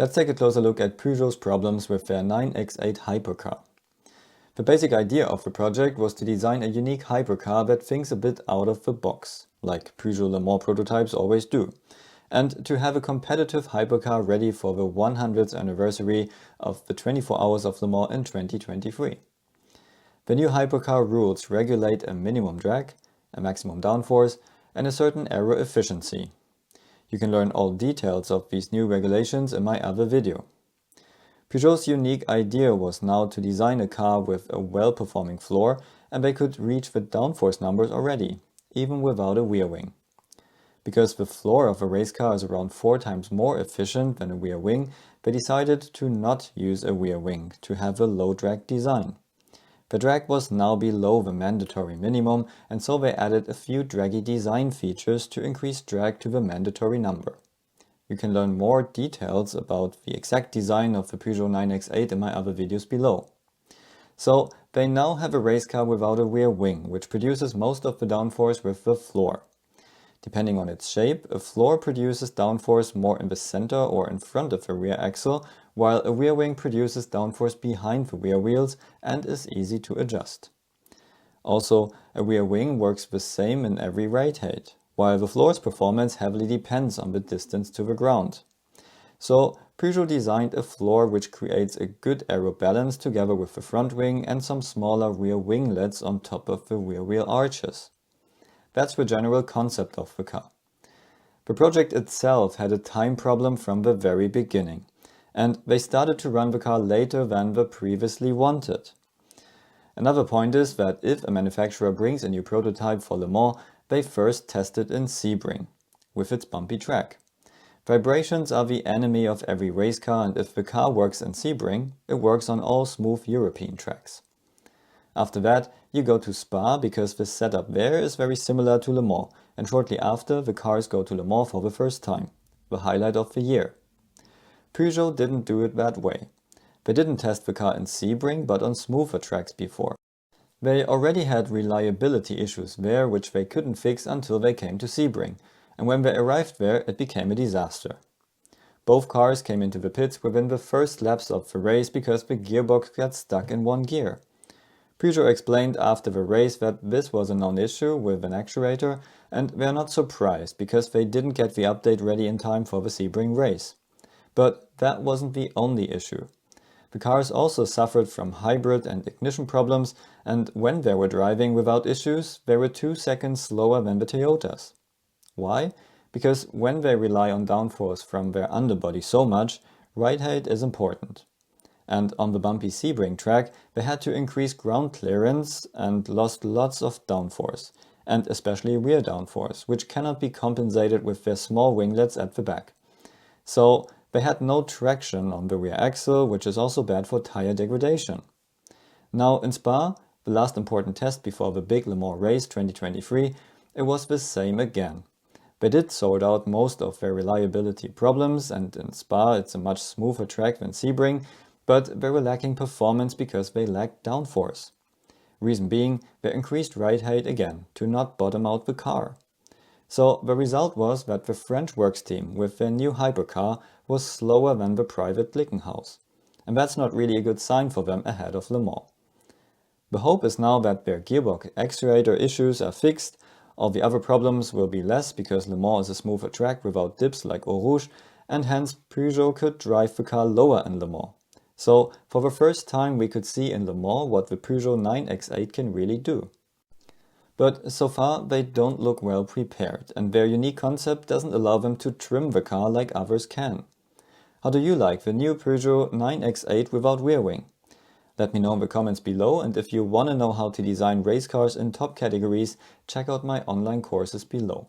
Let's take a closer look at Peugeot's problems with their 9X8 Hypercar. The basic idea of the project was to design a unique hypercar that thinks a bit out of the box, like Peugeot Le Mans prototypes always do, and to have a competitive hypercar ready for the 100th anniversary of the 24 Hours of Le Mans in 2023. The new hypercar rules regulate a minimum drag, a maximum downforce, and a certain aero efficiency. You can learn all details of these new regulations in my other video. Peugeot's unique idea was now to design a car with a well-performing floor, and they could reach the downforce numbers already, even without a rear wing. Because the floor of a race car is around 4 times more efficient than a rear wing, they decided to not use a rear wing to have a low drag design. The drag was now below the mandatory minimum, and so they added a few draggy design features to increase drag to the mandatory number. You can learn more details about the exact design of the Peugeot 9X8 in my other videos below. So they now have a race car without a rear wing, which produces most of the downforce with the floor. Depending on its shape, a floor produces downforce more in the center or in front of the rear axle, while a rear wing produces downforce behind the rear wheels and is easy to adjust. Also, a rear wing works the same in every ride height, while the floor's performance heavily depends on the distance to the ground. So, Peugeot designed a floor which creates a good aero balance together with the front wing and some smaller rear winglets on top of the rear wheel arches. That's the general concept of the car. The project itself had a time problem from the very beginning, and they started to run the car later than they previously wanted. Another point is that if a manufacturer brings a new prototype for Le Mans, they first test it in Sebring, with its bumpy track. Vibrations are the enemy of every race car, and if the car works in Sebring, it works on all smooth European tracks. After that, you go to Spa because the setup there is very similar to Le Mans, and shortly after, the cars go to Le Mans for the first time, the highlight of the year. Peugeot didn't do it that way. They didn't test the car in Sebring, but on smoother tracks before. They already had reliability issues there which they couldn't fix until they came to Sebring, and when they arrived there it became a disaster. Both cars came into the pits within the first laps of the race because the gearbox got stuck in one gear. Peugeot explained after the race that this was a non-issue with an actuator, and they are not surprised because they didn't get the update ready in time for the Sebring race. But that wasn't the only issue. The cars also suffered from hybrid and ignition problems, and when they were driving without issues, they were 2 seconds slower than the Toyotas. Why? Because when they rely on downforce from their underbody so much, ride height is important. And on the bumpy Sebring track, they had to increase ground clearance and lost lots of downforce, and especially rear downforce, which cannot be compensated with their small winglets at the back. So they had no traction on the rear axle, which is also bad for tire degradation. Now in Spa, the last important test before the big Le Mans race 2023, it was the same again. They did sort out most of their reliability problems, and in Spa it's a much smoother track than Sebring, but they were lacking performance because they lacked downforce. Reason being, they increased ride height again to not bottom out the car. So the result was that the French works team with their new hypercar was slower than the private Glickenhaus. And that's not really a good sign for them ahead of Le Mans. The hope is now that their gearbox actuator issues are fixed, all the other problems will be less because Le Mans is a smoother track without dips like Eau Rouge, and hence Peugeot could drive the car lower in Le Mans. So for the first time we could see in Le Mans what the Peugeot 9X8 can really do. But so far they don't look well prepared, and their unique concept doesn't allow them to trim the car like others can. How do you like the new Peugeot 9X8 without rear wing? Let me know in the comments below, and if you want to know how to design race cars in top categories, check out my online courses below.